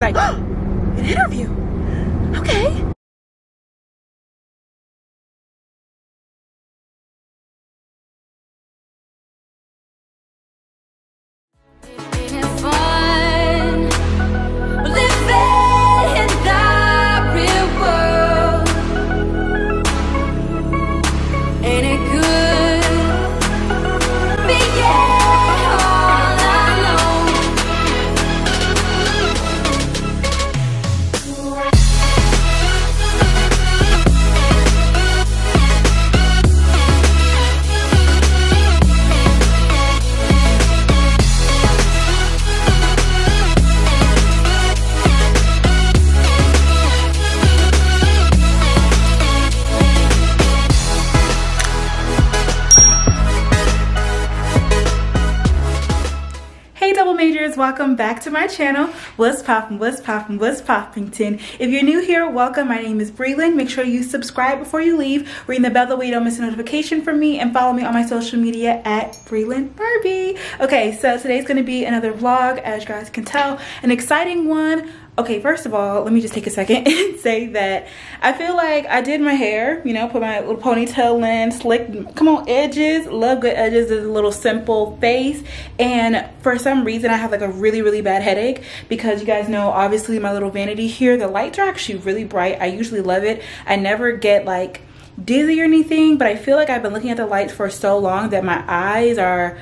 Like, an interview. Okay. Welcome back to my channel. What's poppin', what's poppin', what's poppington? If you're new here, welcome. My name is Brelynn. Make sure you subscribe before you leave, ring the bell that way you don't miss a notification from me, and follow me on my social media at Brelynn Barbie. Okay, so today's gonna be another vlog, as you guys can tell, an exciting one. Okay, first of all, let me just take a second and say that I feel like I did my hair, you know, put my little ponytail in, slick, come on, edges, love good edges, is a little simple face. And for some reason, I have like a really bad headache because you guys know, obviously my little vanity here, the lights are actually really bright. I usually love it. I never get like dizzy or anything, but I feel like I've been looking at the lights for so long that my eyes are,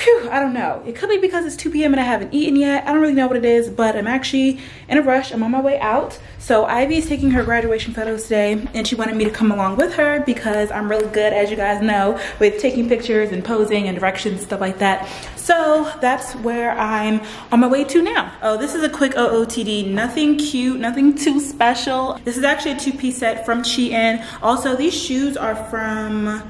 whew, I don't know. It could be because it's 2 p.m. and I haven't eaten yet. I don't really know what it is, but I'm actually in a rush. I'm on my way out. So Ivy's taking her graduation photos today, and she wanted me to come along with her because I'm really good, as you guys know, with taking pictures and posing and directions, stuff like that. So that's where I'm on my way to now. Oh, this is a quick OOTD. Nothing cute, nothing too special. This is actually a 2-piece set from Shein. Also, these shoes are from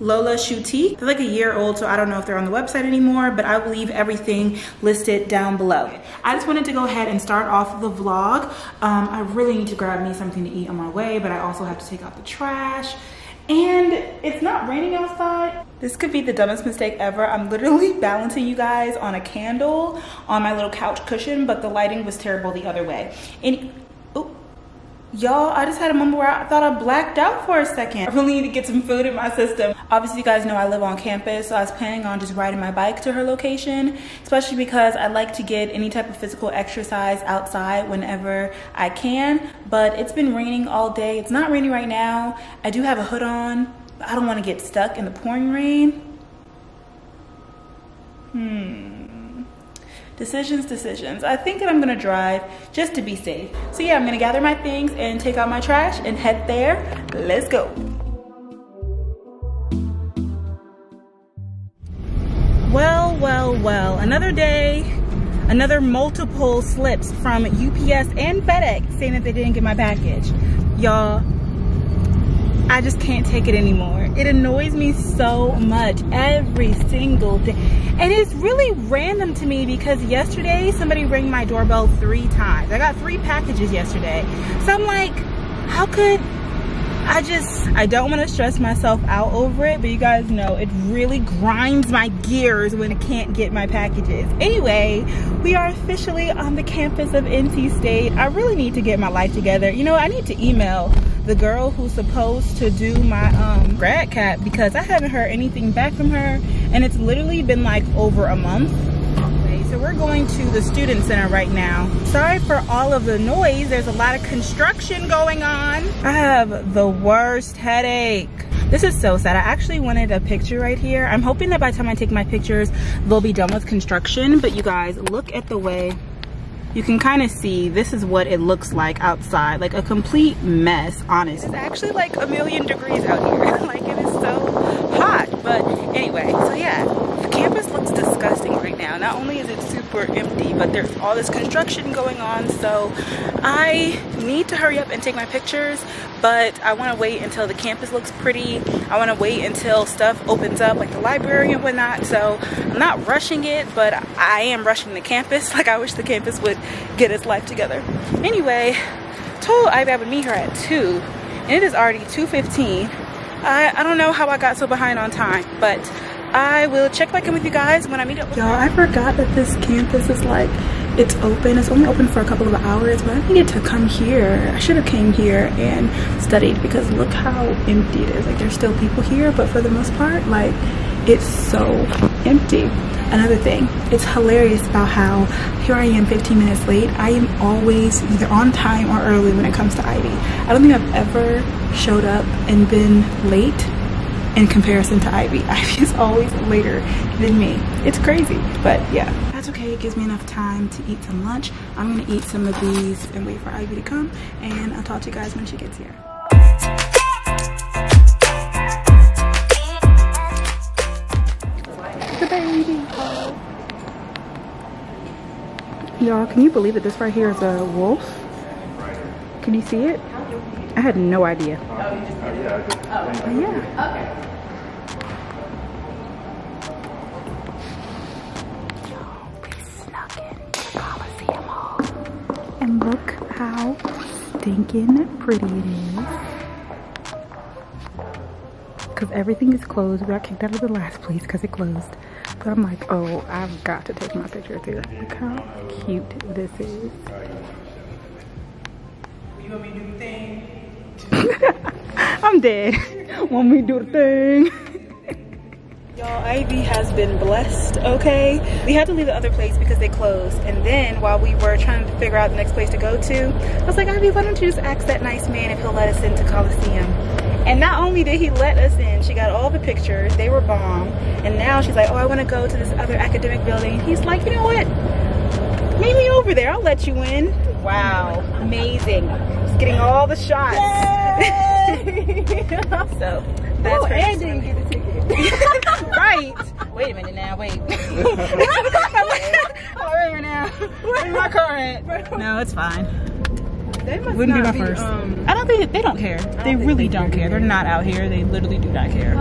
Lola Shuti. They're like a year old, so I don't know if they're on the website anymore, but I will leave everything listed down below. I just wanted to go ahead and start off the vlog. I really need to grab me something to eat on my way, but I also have to take out the trash. And it's not raining outside. This could be the dumbest mistake ever. I'm literally balancing you guys on a candle on my little couch cushion, but the lighting was terrible the other way. And y'all, I just had a moment where I thought I blacked out for a second. I really need to get some food in my system. Obviously, you guys know I live on campus, so I was planning on just riding my bike to her location, especially because I like to get any type of physical exercise outside whenever I can. But it's been raining all day. It's not raining right now. I do have a hood on, but I don't want to get stuck in the pouring rain. Decisions. I think that I'm gonna drive just to be safe. So yeah, I'm gonna gather my things and take out my trash and head there. Let's go. Well, another day, another multiple slips from UPS and FedEx saying that they didn't get my package. Y'all, I just can't take it anymore. It annoys me so much every single day. And it's really random to me because yesterday somebody rang my doorbell 3 times. I got 3 packages yesterday. So I'm like, how could I don't want to stress myself out over it, but you guys know it really grinds my gears when I can't get my packages. Anyway, we are officially on the campus of NC State. I really need to get my life together. You know, I need to email the girl who's supposed to do my grad cap because I haven't heard anything back from her, and it's literally been like over a month. So we're going to the student center right now. Sorry for all of the noise. There's a lot of construction going on. I have the worst headache. This is so sad. I actually wanted a picture right here. I'm hoping that by the time I take my pictures, they'll be done with construction. But you guys, look at the way. You can kind of see this is what it looks like outside. Like a complete mess, honestly. It's actually like 1,000,000 degrees out here. Like it is so hot. But anyway, so yeah, the campus looks disgusting right now. Not only is it super empty, but there's all this construction going on. So I need to hurry up and take my pictures, but I want to wait until the campus looks pretty. I want to wait until stuff opens up, like the library and whatnot. So I'm not rushing it, but I am rushing the campus. Like I wish the campus would get its life together. Anyway, told Ivy I would meet her at 2, and it is already 2:15. I don't know how I got so behind on time, but I will check back in with you guys when I meet up with y'all. I forgot that this campus is like it's open. It's only open for a couple of hours, but I needed to come here. I should have came here and studied, because look how empty it is. Like, there's still people here, but for the most part, like, it's so empty. Another thing, it's hilarious about how here I am 15 minutes late. I am always either on time or early when it comes to Ivy. I don't think I've ever showed up and been late in comparison to Ivy. Ivy is always later than me. It's crazy, but yeah, that's okay. It gives me enough time to eat some lunch. I'm gonna eat some of these and wait for Ivy to come, and I'll talk to you guys when she gets here. The baby. Y'all, can you believe that this right here is a wolf? Can you see it? I had no idea. Yeah. Okay. We snuck in Coliseum Hall. And look how stinking pretty it is. Because everything is closed. We got kicked out of the last place because it closed. But I'm like, oh, I've got to take my picture too. Look how cute this is. You want me to do the thing? I'm dead. Want me to do the thing? Y'all, Ivy has been blessed, okay? We had to leave the other place because they closed. And then while we were trying to figure out the next place to go to, I was like, Ivy, why don't you just ask that nice man if he'll let us into Coliseum? And not only did he let us in, she got all the pictures. They were bomb. And now she's like, oh, I want to go to this other academic building. He's like, you know what? Meet me over there. I'll let you in. Wow. Amazing. Just getting all the shots. So, that's crazy. And didn't get a ticket. Right. Wait a minute now. Wait. Wait a minute now. Where's my car at? No, it's fine. They must wouldn't be my first. I don't think they don't care. They really don't care. They're not out here. They literally do not care.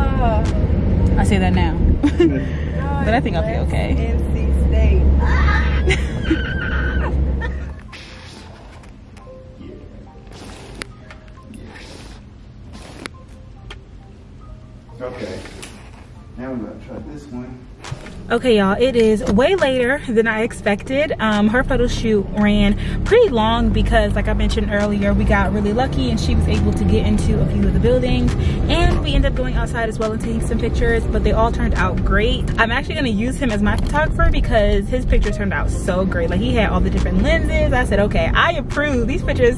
I say that now. But I think I'll be okay. NC State. Okay. Now we're gonna try this one. Okay, y'all, it is way later than I expected. Her photo shoot ran pretty long because, like I mentioned earlier, we got really lucky and she was able to get into a few of the buildings, and we ended up going outside as well and taking some pictures, but they all turned out great. I'm actually going to use him as my photographer because his pictures turned out so great. Like, he had all the different lenses. I said, okay, I approve. These pictures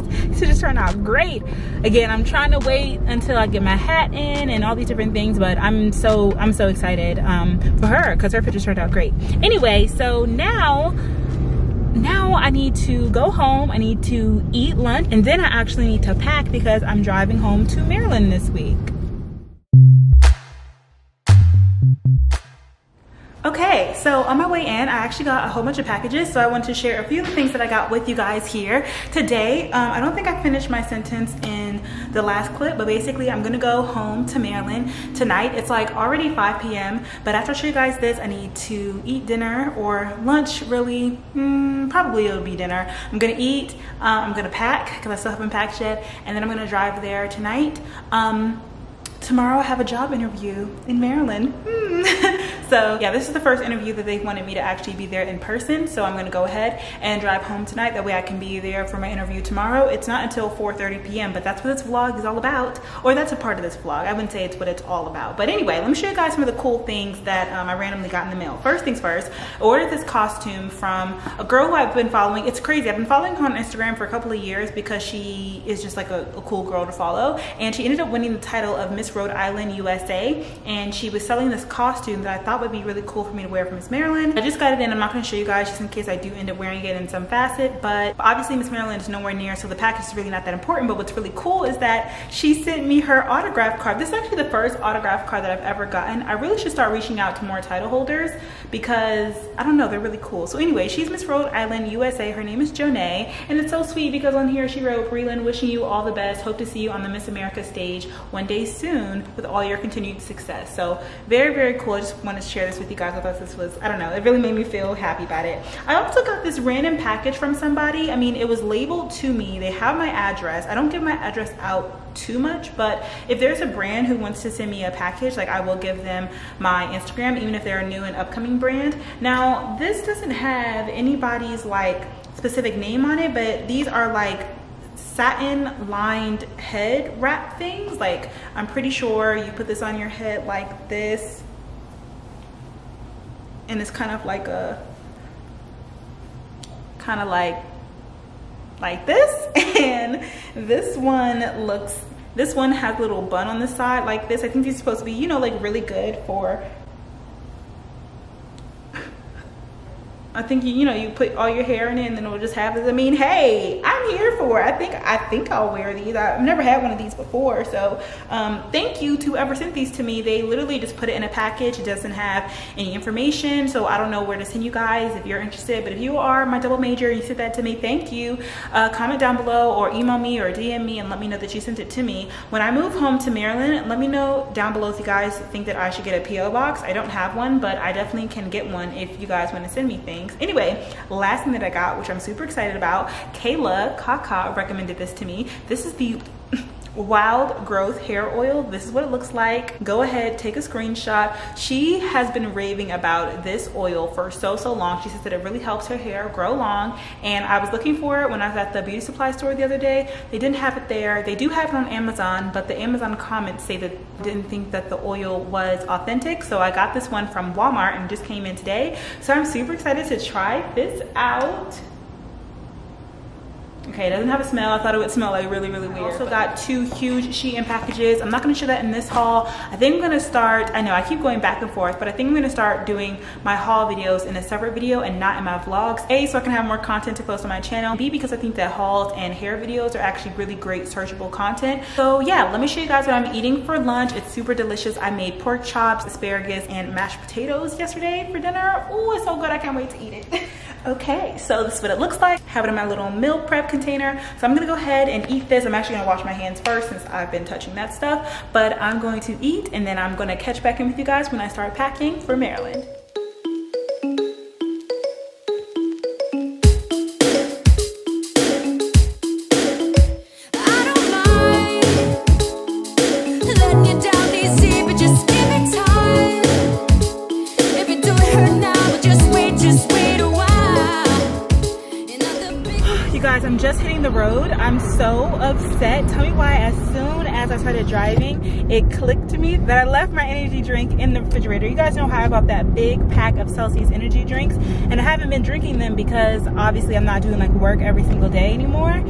turned out great. Again, I'm trying to wait until I get my hat in and all these different things, but I'm so excited for her because her pictures turned out great. Anyway, so now I need to go home. I need to eat lunch, and then I actually need to pack because I'm driving home to Maryland this week. Okay, so on my way in, I actually got a whole bunch of packages, so I want to share a few of the things that I got with you guys here today. I don't think I finished my sentence in the last clip, but basically I'm gonna go home to Maryland tonight. It's like already 5 p.m., but after I show you guys this, I need to eat dinner or lunch, really. Probably it'll be dinner. I'm gonna eat, I'm gonna pack, because I still haven't packed yet, and then I'm gonna drive there tonight. Tomorrow I have a job interview in Maryland. So yeah, this is the first interview that they wanted me to actually be there in person. So I'm gonna go ahead and drive home tonight. That way I can be there for my interview tomorrow. It's not until 4:30 p.m., but that's what this vlog is all about. Or that's a part of this vlog. I wouldn't say it's what it's all about. But anyway, let me show you guys some of the cool things that I randomly got in the mail. First things first, I ordered this costume from a girl who I've been following. It's crazy. I've been following her on Instagram for a couple of years because she is just like a cool girl to follow. And she ended up winning the title of Miss Rhode Island USA, and she was selling this costume that I thought would be really cool for me to wear for Miss Maryland. I just got it in. I'm not going to show you guys just in case I do end up wearing it in some facet, but obviously Miss Maryland is nowhere near, so the package is really not that important. But what's really cool is that she sent me her autograph card. This is actually the first autograph card that I've ever gotten. I really should start reaching out to more title holders because I don't know, they're really cool. So anyway, she's Miss Rhode Island USA. Her name is Jonay, and it's so sweet because on here she wrote, "Brelynn, wishing you all the best. Hope to see you on the Miss America stage one day soon with all your continued success." So very, very cool. I just wanted to share this with you guys. I thought this was, I don't know, it really made me feel happy about it. I also got this random package from somebody. I mean, it was labeled to me. They have my address. I don't give my address out too much, but if there's a brand who wants to send me a package, like I will give them my Instagram, even if they're a new and upcoming brand. Now, this doesn't have anybody's like specific name on it, but these are like satin lined head wrap things. Like, I'm pretty sure you put this on your head like this, and it's kind of like a like this. And this one has a little bun on the side like this. I think these are supposed to be, you know, like really good for, I think you know, you put all your hair in it and then it'll just have this. I mean, hey, I'm here for it. I think I'll wear these. I've never had one of these before, so thank you to whoever sent these to me. They literally just put it in a package. It doesn't have any information, so I don't know where to send you guys if you're interested. But if you are my double major and you sent that to me, thank you. Comment down below or email me or DM me and let me know that you sent it to me. When I move home to Maryland, let me know down below if you guys think that I should get a PO box. I don't have one, but I definitely can get one if you guys want to send me things. Anyway, last thing that I got, which I'm super excited about, Kayla Kaka recommended this to me. This is the Wild Growth hair oil. This is what it looks like. Go ahead, take a screenshot. She has been raving about this oil for so long. She says that it really helps her hair grow long, and I was looking for it when I was at the beauty supply store the other day. They didn't have it there. They do have it on Amazon, but the Amazon comments say that they didn't think that the oil was authentic, so I got this one from Walmart and it just came in today. So I'm super excited to try this out. Okay, it doesn't have a smell. I thought it would smell like really weird. I also got 2 huge Shein packages. I'm not gonna show that in this haul. I think I'm gonna start, I know I keep going back and forth, but I think I'm gonna start doing my haul videos in a separate video and not in my vlogs. A, so I can have more content to post on my channel. B, because I think that hauls and hair videos are actually really great searchable content. So yeah, let me show you guys what I'm eating for lunch. It's super delicious. I made pork chops, asparagus, and mashed potatoes yesterday for dinner. Oh, it's so good. I can't wait to eat it. Okay, so this is what it looks like. Have it in my little meal prep container. So I'm gonna go ahead and eat this. I'm actually gonna wash my hands first since I've been touching that stuff, but I'm going to eat and then I'm gonna catch back in with you guys when I start packing for Maryland. I'm just hitting the road. I'm so upset. Tell me why. As soon as I started driving, it clicked to me that I left my energy drink in the refrigerator. You guys know how I bought that big pack of Celsius energy drinks, and I haven't been drinking them because obviously I'm not doing like work every single day anymore.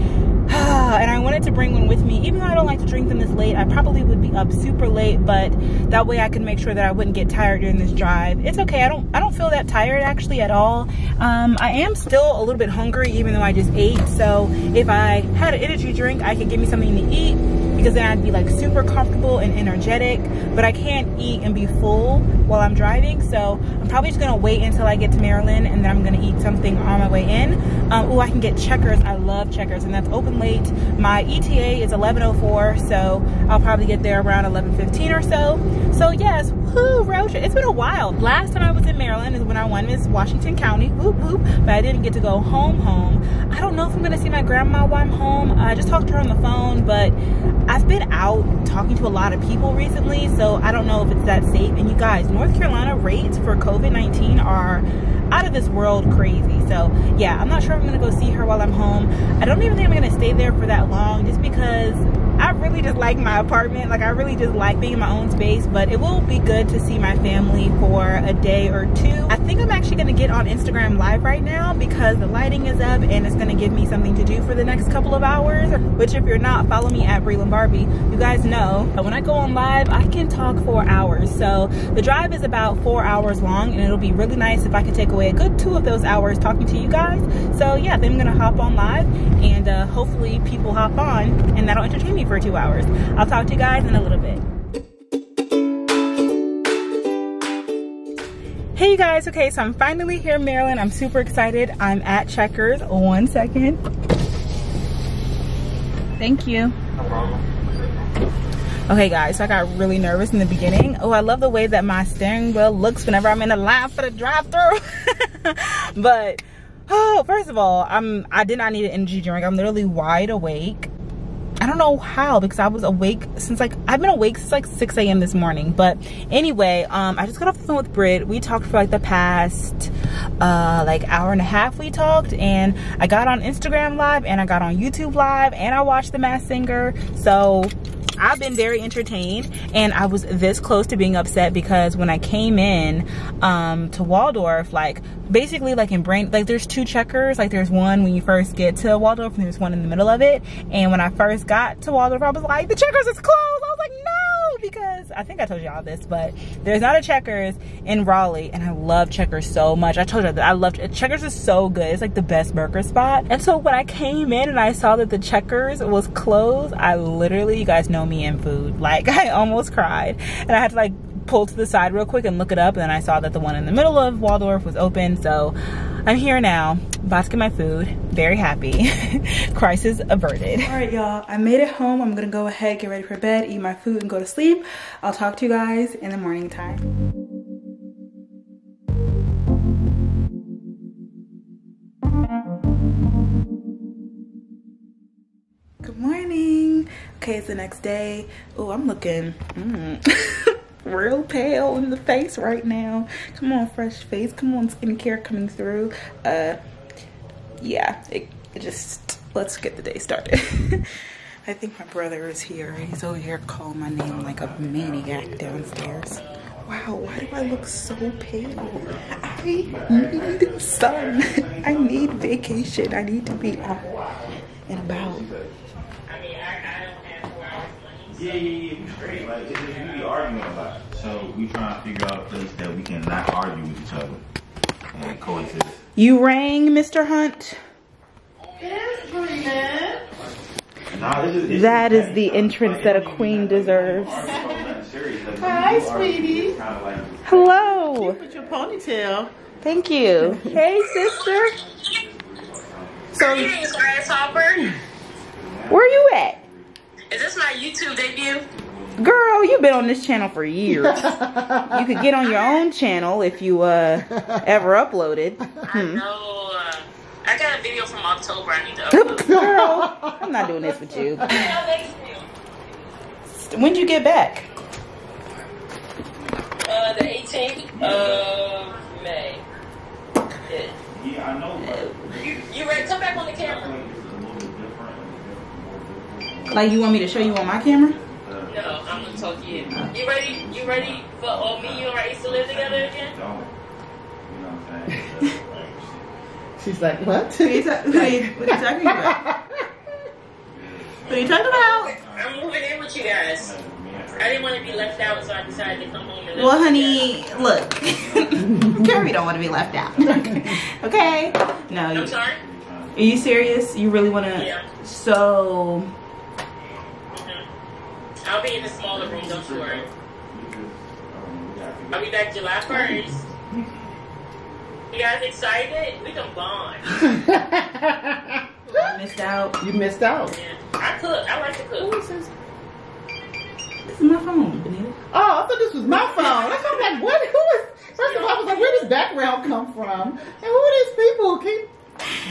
And I wanted to bring one with me. Even though I don't like to drink them this late, I probably would be up super late, but that way I could make sure that I wouldn't get tired during this drive. It's okay. I don't feel that tired actually at all. I am still a little bit hungry even though I just ate. So if I had an energy drink, I could give me something to eat, because then I'd be like super comfortable and energetic, but I can't eat and be full while I'm driving. So I'm probably just gonna wait until I get to Maryland and then I'm gonna eat something on my way in. Oh, I can get Checkers. I love Checkers, and that's open late. My ETA is 11:04, so I'll probably get there around 11:15 or so. So yes, whoo, road trip. It's been a while. Last time I was in Maryland is when I won Miss Washington County, whoop whoop, but I didn't get to go home. I don't know if I'm gonna see my grandma while I'm home. I just talked to her on the phone, but I've been out talking to a lot of people recently, so I don't know if it's that safe. And you guys, North Carolina rates for COVID-19 are out of this world crazy. So yeah, I'm not sure if I'm gonna go see her while I'm home. I don't even think I'm gonna stay there for that long, just because I really just like my apartment. Like, I really just like being in my own space, but it will be good to see my family for a day or two. I think I'm actually gonna get on Instagram Live right now because the lighting is up and it's gonna give me something to do for the next couple of hours, which if you're not, follow me at Brelynn Barbie. You guys know that when I go on live, I can talk for hours. So the drive is about 4 hours long, and it'll be really nice if I could take away a good 2 of those hours talking to you guys. So yeah, then I'm gonna hop on live, and hopefully people hop on and that'll entertain me for 2 hours. I'll talk to you guys in a little bit. Hey you guys, okay, so I'm finally here in Maryland. I'm super excited. I'm at Checkers. 1 second. Thank you. No problem. Okay guys, so I got really nervous in the beginning. Oh, I love the way that my steering wheel looks whenever I'm in a line for the drive-thru. But oh, first of all, I did not need an energy drink. I'm literally wide awake. I don't know how, because I was awake since I've been awake since like 6 a.m. this morning. But anyway, I just got off the phone with Britt. We talked for like the past like hour and a half we talked, and I got on Instagram Live and I got on YouTube Live and I watched The Masked Singer. So I've been very entertained, and I was this close to being upset because when I came in to Waldorf, like basically like in brain, like there's 2 checkers. Like there's one when you first get to Waldorf and there's one in the middle of it. And when I first got to Waldorf, I was like, the checkers is closed. I was like, no, because I think I told y'all this, but there's not a Checkers in Raleigh, and I love Checkers so much. I told you that I loved it. Checkers is so good. It's like the best burger spot. And so when I came in and I saw that the Checkers was closed, I literally, you guys know me and food, like I almost cried, and I had to like pull to the side real quick and look it up, and then I saw that the one in the middle of Waldorf was open. So I'm here now, about to get my food, very happy. Crisis averted. All right, y'all, I made it home. I'm gonna go ahead, get ready for bed, eat my food, and go to sleep. I'll talk to you guys in the morning time. Good morning. Okay, it's the next day. Oh, I'm looking real pale in the face right now. Come on, fresh face. Come on, skincare coming through. Yeah, it just, let's get the day started. I think my brother is here. He's over here calling my name like a maniac downstairs. Wow, why do I look so pale? I need sun. I need vacation. I need to be off and about. Yeah, we straight. Like, we be arguing a lot. So we trying to figure out a place that we can not argue with each other and coexist. You rang, Mr. Hunt? Yes, Brelynn. That is the entrance that a queen deserves. Hi, sweetie. Hello. With your ponytail. Thank you. Hey, sister. So, Grasshopper. where you at? Is this my YouTube debut? Girl, you've been on this channel for years. You could get on your own channel if you ever uploaded. I know. I got a video from October I need to upload. Girl, I'm not doing this with you. When'd you get back? The 18th of May. Yeah, I know. You ready? Come back on the camera. Like, you want me to show you on my camera? No, I'm gonna talk to you. You ready? You ready for me and Race to live together again? You know what I'm saying? She's like, what? What are you talking about? What are you talking about? I'm moving in with you guys. I didn't want to be left out, so I decided to come home and live Well, honey, look. Carrie don't want to be left out. Okay? No. I'm sorry? Are you serious? You really want to? Yeah. So... I'll be in the smaller room, don't you worry. I'll be back July 1st. You guys excited? We can bond. I missed out. You missed out. Yeah. I cook. I like to cook. Who is this? This is my phone, Benita. Oh, I thought this was my phone. That's why I'm like, what? Who is? First of all, I was like, where does background come from? And who are these people who keep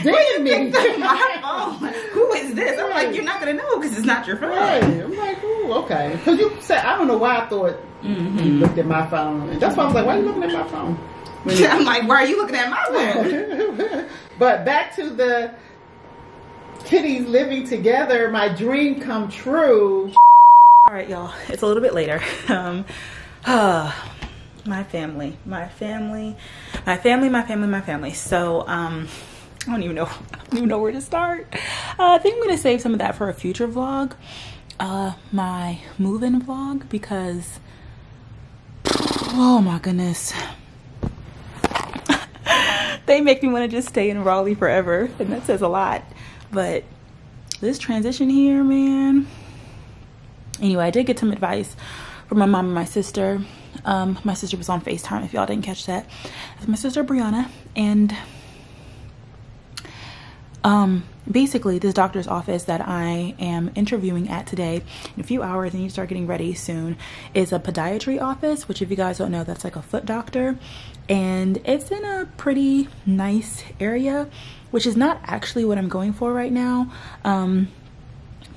digging me? My phone. Who is this? I'm like, you're not gonna know because it's not your phone. Right. I'm like, ooh, okay. Because you said, I don't know why I thought you looked at my phone. And that's why I was like, why are you looking at my phone? I'm like, why are you looking at my phone? But back to the kitties living together, my dream come true. All right, y'all, it's a little bit later. My family. So, I don't even know where to start. I think I'm gonna save some of that for a future vlog, my move-in vlog, because, oh my goodness. They make me want to just stay in Raleigh forever, and that says a lot. But this transition here, man. Anyway, I did get some advice from my mom and my sister. My sister was on FaceTime, if y'all didn't catch that. It's my sister Brianna, and basically this doctor's office that I am interviewing at today in a few hours, and you start getting ready soon, is a podiatry office, which if you guys don't know, that's like a foot doctor. And it's in a pretty nice area, which is not actually what I'm going for right now.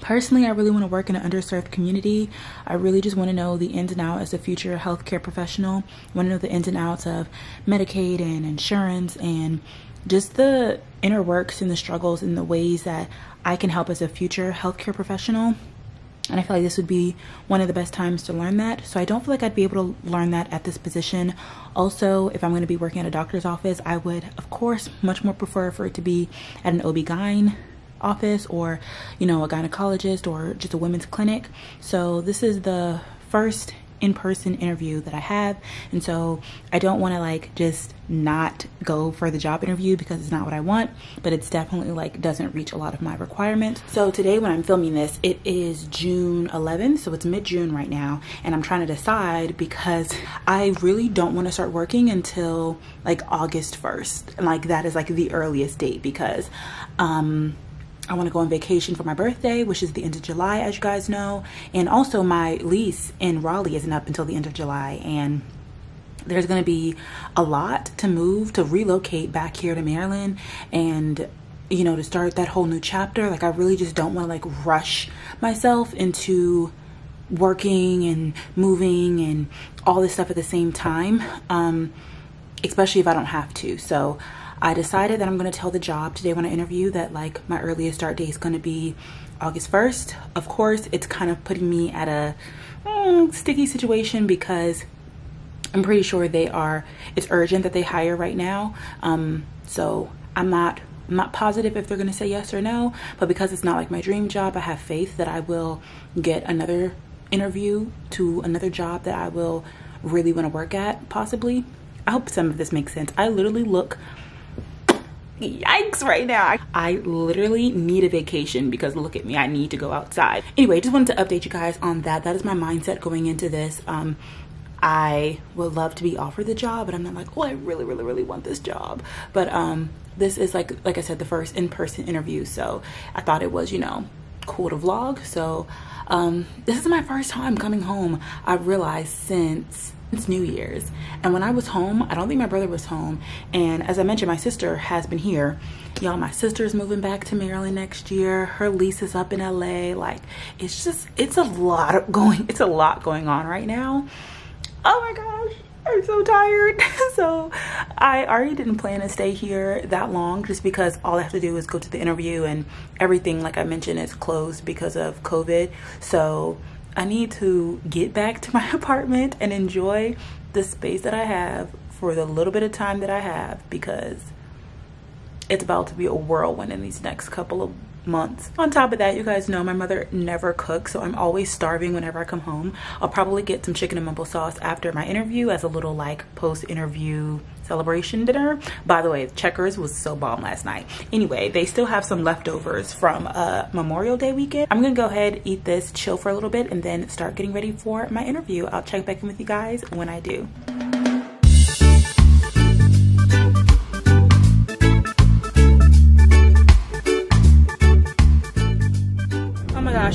Personally, I really want to work in an underserved community. I really just want to know the ins and outs as a future healthcare professional. I want to know the ins and outs of Medicaid and insurance and just the inner works and the struggles and the ways that I can help as a future healthcare professional. And I feel like this would be one of the best times to learn that. So I don't feel like I'd be able to learn that at this position. Also, if I'm going to be working at a doctor's office, I would, of course, much more prefer for it to be at an OB-GYN office, or, you know, a gynecologist, or just a women's clinic. So this is the first in-person interview that I have, and so I don't want to like just not go for the job interview because it's not what I want, but it's definitely like doesn't reach a lot of my requirements. So today when I'm filming this, it is June 11th, so it's mid-June right now, and I'm trying to decide because I really don't want to start working until like August 1st, and like that is like the earliest date, because I want to go on vacation for my birthday, which is the end of July, as you guys know. And also my lease in Raleigh isn't up until the end of July. And there's going to be a lot to move, to relocate back here to Maryland. And, you know, to start that whole new chapter. Like, I really just don't want to like rush myself into working and moving and all this stuff at the same time. Especially if I don't have to. So I decided that I'm going to tell the job today when I interview that like my earliest start date is going to be August 1st. Of course, it's kind of putting me at a sticky situation because I'm pretty sure it's urgent that they hire right now. So I'm not positive if they're going to say yes or no, but because it's not like my dream job, I have faith that I will get another interview to another job that I will really want to work at, possibly. I hope some of this makes sense. I literally look yikes right now. I literally need a vacation because look at me, I need to go outside. Anyway, just wanted to update you guys on that. That is my mindset going into this. I would love to be offered the job, but I'm not like, oh, I really want this job. But this is like I said, the first in-person interview, so I thought it was, you know, cool to vlog. So this is my first time coming home, I realized, since New Year's. And when I was home, I don't think my brother was home, and as I mentioned, my sister has been here. Y'all, my sister's moving back to Maryland next year. Her lease is up in LA. Like, it's a lot going on right now. Oh my gosh, I'm so tired. So I already didn't plan to stay here that long, just because all I have to do is go to the interview, and everything, like I mentioned, is closed because of COVID. So I need to get back to my apartment and enjoy the space that I have for the little bit of time that I have, because it's about to be a whirlwind in these next couple of months. On top of that, you guys know my mother never cooks, so I'm always starving whenever I come home. I'll probably get some chicken and mumbo sauce after my interview as a little like post-interview celebration dinner. By the way, Checkers was so bomb last night. Anyway, they still have some leftovers from Memorial Day weekend. I'm gonna go ahead, eat this, chill for a little bit, and then start getting ready for my interview. I'll check back in with you guys when I do.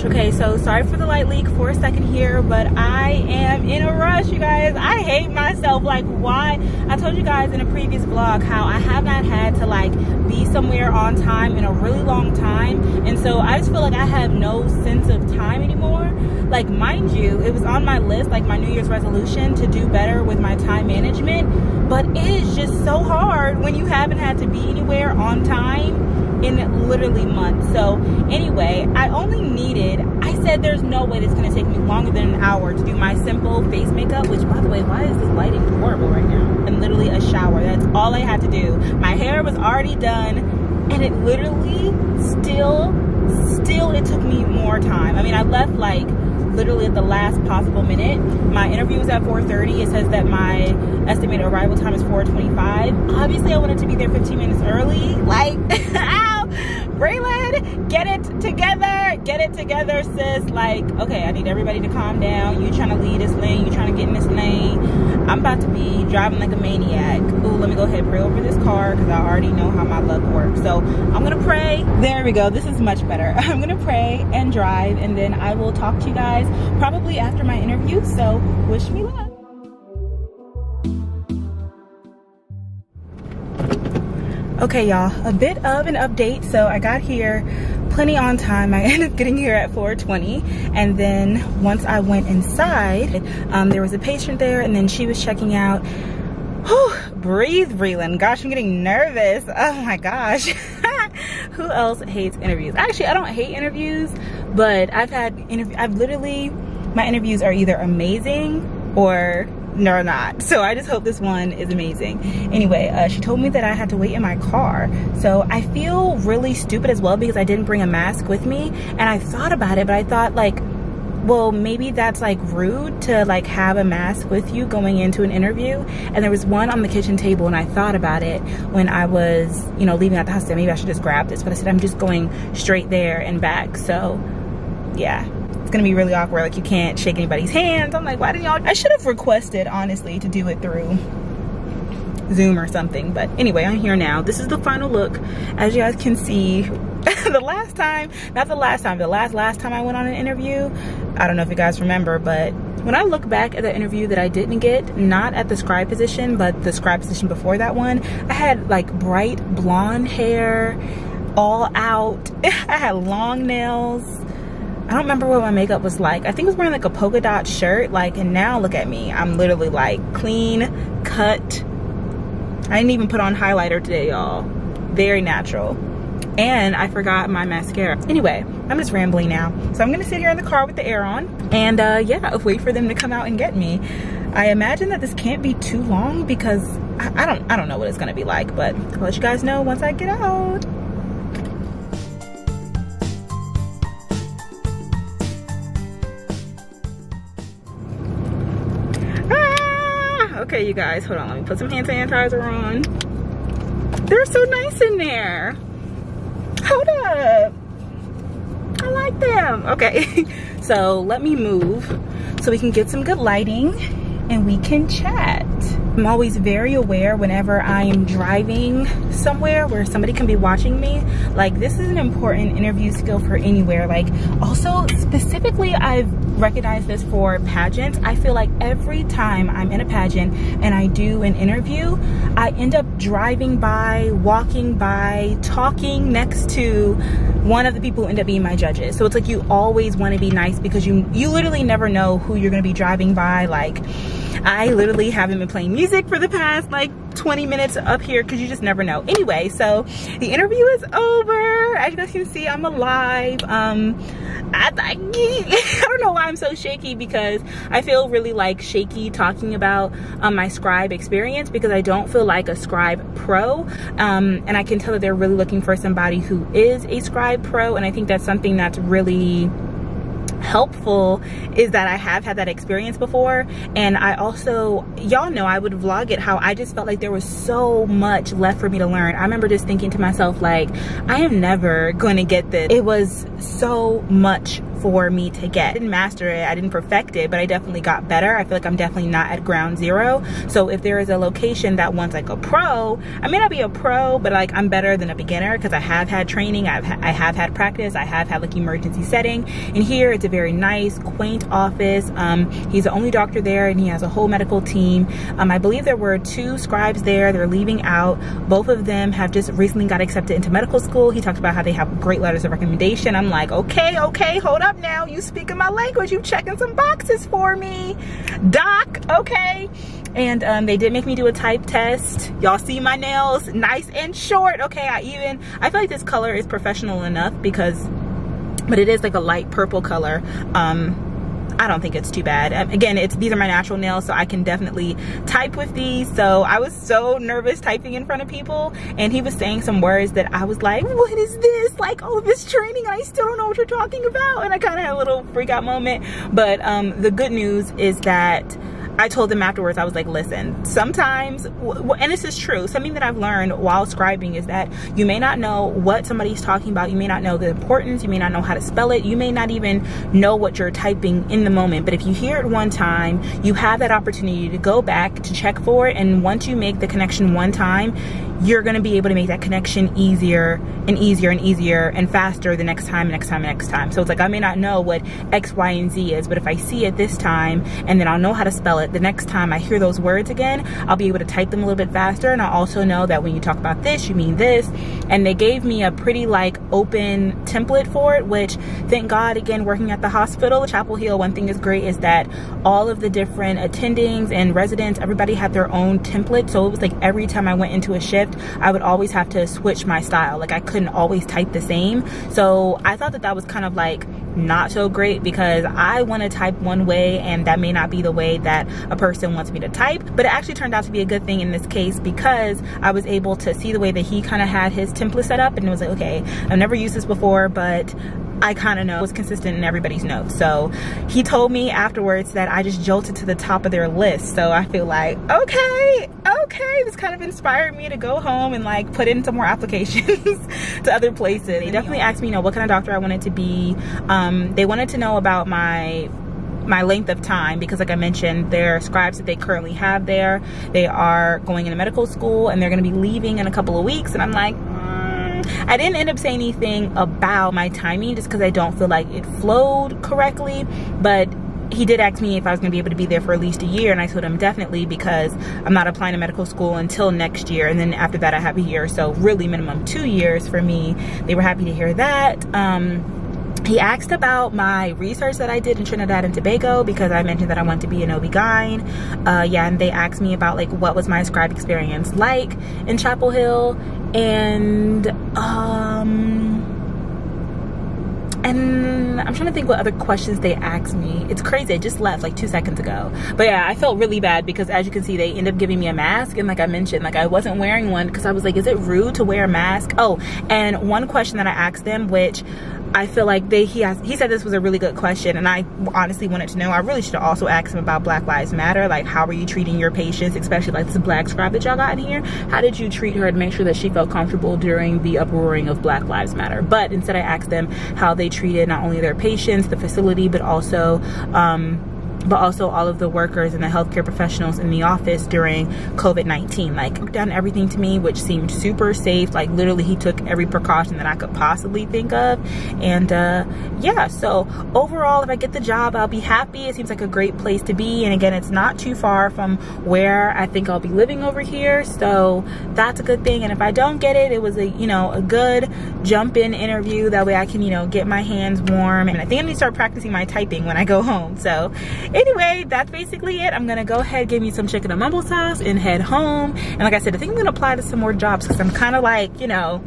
Okay, so sorry for the light leak for a second here, but I am in a rush, you guys. I hate myself. Like, why? I told you guys in a previous vlog how I have not had to like be somewhere on time in a really long time, and so I just feel like I have no sense of time anymore. Like, mind you, it was on my list, like my New Year's resolution, to do better with my time management, but it is just so hard when you haven't had to be anywhere on time in literally months. So anyway, I said there's no way this is going to take me longer than an hour to do my simple face makeup, which, by the way, why is this lighting horrible right now? And literally a shower. That's all I had to do. My hair was already done, and it literally still it took me more time. I mean, I left like literally at the last possible minute. My interview was at 4:30. It says that my estimated arrival time is 4:25. Obviously, I wanted to be there 15 minutes early. Like, ow! Brelynn, get it together, sis. Like, okay, I need everybody to calm down. You trying to lead this lane, you trying to get in this lane. I'm about to be driving like a maniac. Ooh, let me go ahead and pray over this car because I already know how my luck works. So I'm gonna pray. There we go, this is much better. I'm gonna pray and drive, and then I will talk to you guys probably after my interview, so wish me luck. Okay, y'all, a bit of an update. So I got here plenty on time. I ended up getting here at 4:20, and then once I went inside, there was a patient there, and then she was checking out. Whew, breathe, Brelynn. Gosh, I'm getting nervous. Oh my gosh. Who else hates interviews? Actually, I don't hate interviews, but my interviews are either amazing or no, not. So I just hope this one is amazing. Anyway, she told me that I had to wait in my car. So I feel really stupid as well because I didn't bring a mask with me. And I thought about it, but I thought like, well, maybe that's like rude to like have a mask with you going into an interview. And there was one on the kitchen table, and I thought about it when I was, you know, leaving out the house. That maybe I should just grab this, but I said I'm just going straight there and back. So yeah. It's gonna be really awkward, like you can't shake anybody's hands. I'm like, why didn't y'all? I should have requested, honestly, to do it through Zoom or something. But anyway, I'm here now. This is the final look. As you guys can see, the last time I went on an interview, I don't know if you guys remember, but when I look back at the interview that I didn't get, not at the scribe position, but the scribe position before that one, I had like bright blonde hair, all out. I had long nails. I don't remember what my makeup was like. I think I was wearing like a polka dot shirt, like, and now look at me. I'm literally like clean cut. I didn't even put on highlighter today, y'all. Very natural. And I forgot my mascara. Anyway, I'm just rambling now. So I'm gonna sit here in the car with the air on and yeah, wait for them to come out and get me. I imagine that this can't be too long because I don't know what it's gonna be like, but I'll let you guys know once I get out. Okay, you guys, hold on. Let me put some hand sanitizer on. They're so nice in there. Hold up. I like them. Okay, so let me move so we can get some good lighting and we can chat. I'm always very aware whenever I am driving somewhere where somebody can be watching me. Like, this is an important interview skill for anywhere. Like, also specifically, I've recognized this for pageants. I feel like every time I'm in a pageant and I do an interview, I end up driving by, walking by, talking next to one of the people who end up being my judges. So it's like you always want to be nice because you literally never know who you're going to be driving by. Like, I literally haven't been playing music for the past like 20 minutes up here because you just never know. Anyway, so the interview is over. As you guys can see, I'm alive. I don't know why I'm so shaky because I feel really like shaky talking about my scribe experience because I don't feel like a scribe pro, and I can tell that they're really looking for somebody who is a scribe pro, and I think that's something that's really helpful is that I have had that experience before. And I also, y'all know I would vlog it how I just felt like there was so much left for me to learn. I remember just thinking to myself, like, I am never going to get this. It was so much for me to get. I didn't master it, I didn't perfect it, but I definitely got better. I feel like I'm definitely not at ground zero. So if there is a location that wants like a pro, I may not be a pro, but like I'm better than a beginner because I have had training, I have had practice, I have had like emergency setting. And here it's a very nice, quaint office. He's the only doctor there and he has a whole medical team. I believe there were 2 scribes there. They're leaving out. Both of them have just recently got accepted into medical school. He talked about how they have great letters of recommendation. I'm like, okay, hold up now. You speaking my language. You checking some boxes for me, doc. Okay. And they did make me do a type test. Y'all see my nails, nice and short. Okay, I feel like this color is professional enough but it is like a light purple color. I don't think it's too bad. Again, these are my natural nails, so I can definitely type with these. So I was so nervous typing in front of people, and he was saying some words that I was like, what is this? Like, all of this training and I still don't know what you're talking about. And I kind of had a little freak out moment. But the good news is that I told them afterwards, I was like, listen, sometimes, and this is true, something that I've learned while scribing is that you may not know what somebody's talking about, you may not know the importance, you may not know how to spell it, you may not even know what you're typing in the moment, but if you hear it one time, you have that opportunity to go back to check for it, and once you make the connection one time, you're going to be able to make that connection easier and easier and easier and faster the next time, next time, next time. So it's like, I may not know what X, Y, and Z is, but if I see it this time and then I'll know how to spell it, the next time I hear those words again, I'll be able to type them a little bit faster. And I'll also know that when you talk about this, you mean this. And they gave me a pretty like open template for it, which thank God, again, working at the hospital, Chapel Hill, one thing is great is that all of the different attendings and residents, everybody had their own template. So it was like every time I went into a shift, I would always have to switch my style. Like I couldn't always type the same. So I thought that that was kind of like not so great because I want to type one way and that may not be the way that a person wants me to type. But it actually turned out to be a good thing in this case because I was able to see the way that he kind of had his template set up, and it was like, okay, I've never used this before, but I kind of know it's consistent in everybody's notes. So he told me afterwards that I just jolted to the top of their list. So I feel like, okay, this kind of inspired me to go home and like put in some more applications to other places. They definitely asked me, you know, what kind of doctor I wanted to be. They wanted to know about my length of time because, like I mentioned, their scribes that they currently have there, they are going into medical school and they're going to be leaving in a couple of weeks. And I'm like, I didn't end up saying anything about my timing just because I don't feel like it flowed correctly, but he did ask me if I was going to be able to be there for at least a year, and I told him definitely because I'm not applying to medical school until next year, and then after that I have a year, so really minimum 2 years for me. They were happy to hear that. He asked about my research that I did in Trinidad and Tobago because I mentioned that I wanted to be an OB-GYN. Yeah, and they asked me about like what was my scribe experience like in Chapel Hill, and I'm trying to think what other questions they asked me. It's crazy, I just left like 2 seconds ago. But yeah, I felt really bad because as you can see, they ended up giving me a mask. And like I mentioned, like I wasn't wearing one because I was like, is it rude to wear a mask? Oh, and one question that I asked them, which I feel like he said this was a really good question, and I honestly wanted to know. I really should have also asked him about Black Lives Matter. Like, how are you treating your patients, especially like this black scribe that y'all got in here? How did you treat her to make sure that she felt comfortable during the uproaring of Black Lives Matter? But instead I asked them how they treated not only their patients, the facility, but also all of the workers and the healthcare professionals in the office during COVID-19. Like, done everything to me, which seemed super safe. Like, literally, he took every precaution that I could possibly think of. And yeah, so overall, if I get the job, I'll be happy. It seems like a great place to be. And again, it's not too far from where I think I'll be living over here. So that's a good thing. And if I don't get it, it was a, you know, a good jump-in interview. That way I can, you know, get my hands warm. And I think I need to start practicing my typing when I go home. So anyway, that's basically it. I'm gonna go ahead, give me some chicken and mumble sauce and head home. And like I said, I think I'm gonna apply to some more jobs because I'm kind of like, you know,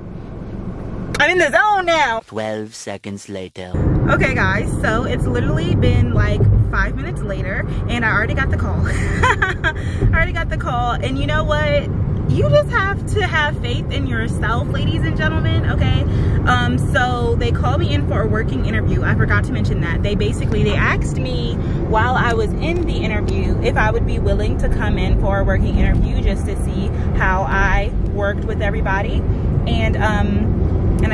I'm in the zone now. 12 seconds later. Okay guys, so it's literally been like 5 minutes later and I already got the call. I already got the call, and you know what? You just have to have faith in yourself, ladies and gentlemen, okay? So they called me in for a working interview. I forgot to mention that. They asked me while I was in the interview if I would be willing to come in for a working interview just to see how I worked with everybody. And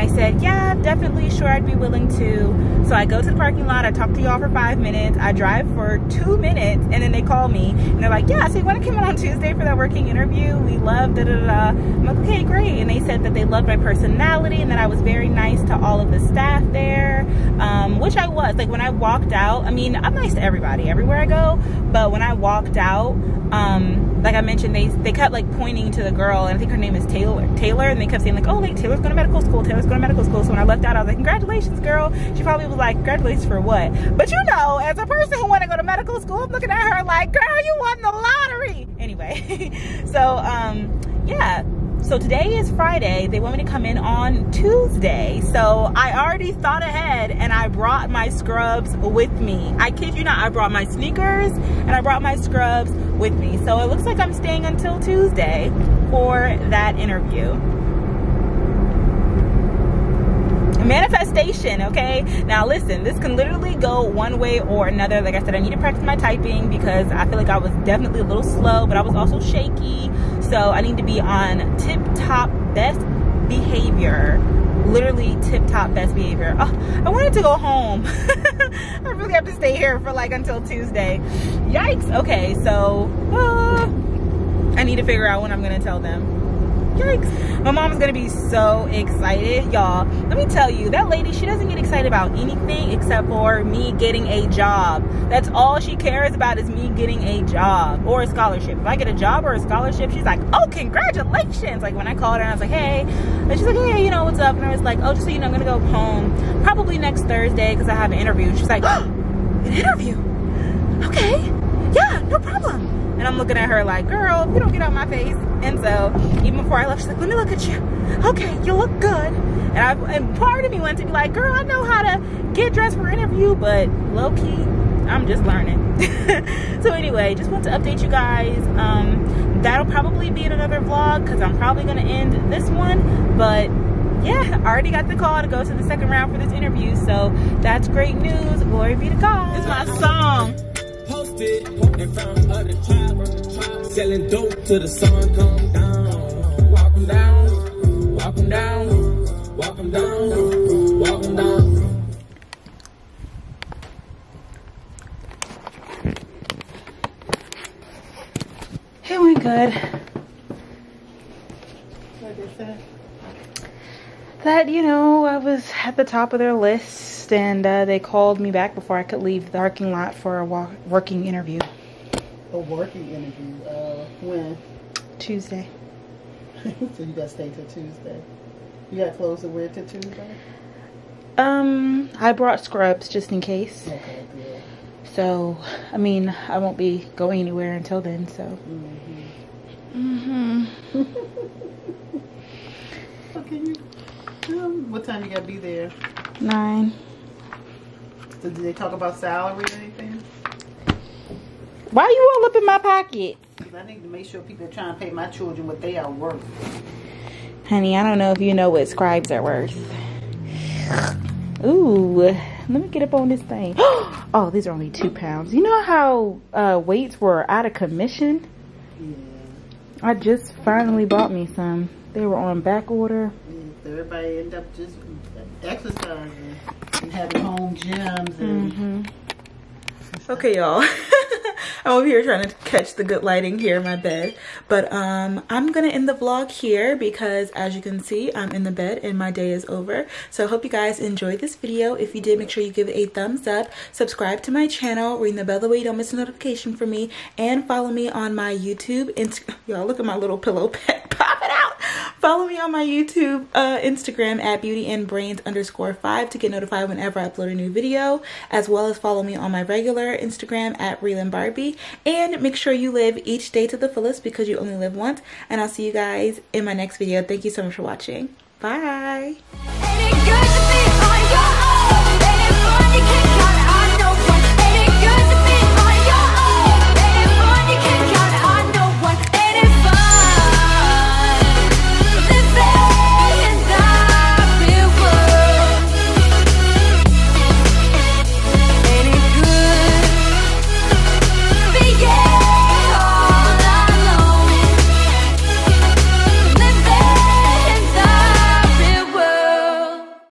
I said, yeah, definitely, sure, I'd be willing to. So I go to the parking lot, I talk to y'all for 5 minutes, I drive for 2 minutes, and then they call me, and they're like, yeah, so you want to come in on Tuesday for that working interview? We love da-da-da-da. I'm like, okay, great. And they said that they loved my personality and that I was very nice to all of the staff there, which I was. Like, when I walked out, I mean, I'm nice to everybody, everywhere I go, but when I walked out, like I mentioned, they kept like pointing to the girl, and I think her name is Taylor, and they kept saying like, oh, like Taylor's going to medical school, Taylor's going to medical school. So when I left out, I was like, congratulations, girl. She probably was like, congratulations for what? But you know, as a person who want to go to medical school, I'm looking at her like, girl, you won the lottery. Anyway, so yeah. So today is Friday. They want me to come in on Tuesday. So I already thought ahead and I brought my scrubs with me. I kid you not, I brought my sneakers and I brought my scrubs with me. So it looks like I'm staying until Tuesday for that interview. manifestation, okay? Now listen, this can literally go one way or another. Like I said, I need to practice my typing because I feel like I was definitely a little slow, but I was also shaky. So I need to be on tip-top best behavior. Literally tip-top best behavior. Oh, I wanted to go home. I really have to stay here for like until Tuesday. Yikes. Okay, so I need to figure out when I'm gonna tell them. Yikes. My mom's gonna be so excited, y'all. Let me tell you, that lady, she doesn't get excited about anything except for me getting a job. That's all she cares about, is me getting a job or a scholarship. If I get a job or a scholarship, she's like, oh, congratulations. Like when I called her and I was like, hey, and she's like, hey, you know, what's up? And I was like, oh, just so you know, I'm gonna go home probably next Thursday because I have an interview. She's like, oh, an interview? Okay, yeah, no problem. And I'm looking at her like, girl, you don't get out my face. And so even before I left, she's like, let me look at you. Okay, you look good. And part of me wanted to be like, girl, I know how to get dressed for an interview, but low-key, I'm just learning. So anyway, just want to update you guys. That'll probably be in another vlog because I'm probably going to end this one. But yeah, I already got the call to go to the second round for this interview. So that's great news. Glory be to God. It's my song. Posted and found other tribe, selling dope till the sun come down. Walk them down, walk them down, walk them down, walk them down. It went good. What they said? That, you know, I was at the top of their list. And they called me back before I could leave the parking lot for a working interview. A working interview? When? Tuesday. So you got to stay till Tuesday. You got to close the where till Tuesday? I brought scrubs just in case. Okay, good. So, I mean, I won't be going anywhere until then, so. Okay, what time you got to be there? 9. So did they talk about salary or anything? Why are you all up in my pocket? Because I need to make sure people are trying to pay my children what they are worth. Honey, I don't know if you know what scribes are worth. Ooh, let me get up on this thing. Oh, these are only 2 pounds. You know how weights were out of commission? Yeah. I just finally bought me some. They were on back order. Yeah, everybody end up just exercising and having home gyms and Okay, y'all. I'm over here trying to catch the good lighting here in my bed, but I'm gonna end the vlog here because as you can see, I'm in the bed and my day is over. So I hope you guys enjoyed this video. If you did, make sure you give it a thumbs up, subscribe to my channel, ring the bell that way you don't miss a notification from me, and follow me on my YouTube. Y'all, look at my little pillow pet popping out. Follow me on my YouTube, Instagram at beautyandbrains_5 to get notified whenever I upload a new video, as well as follow me on my regular Instagram at Brelynn Barbie. And make sure you live each day to the fullest because you only live once. And I'll see you guys in my next video. Thank you so much for watching. Bye.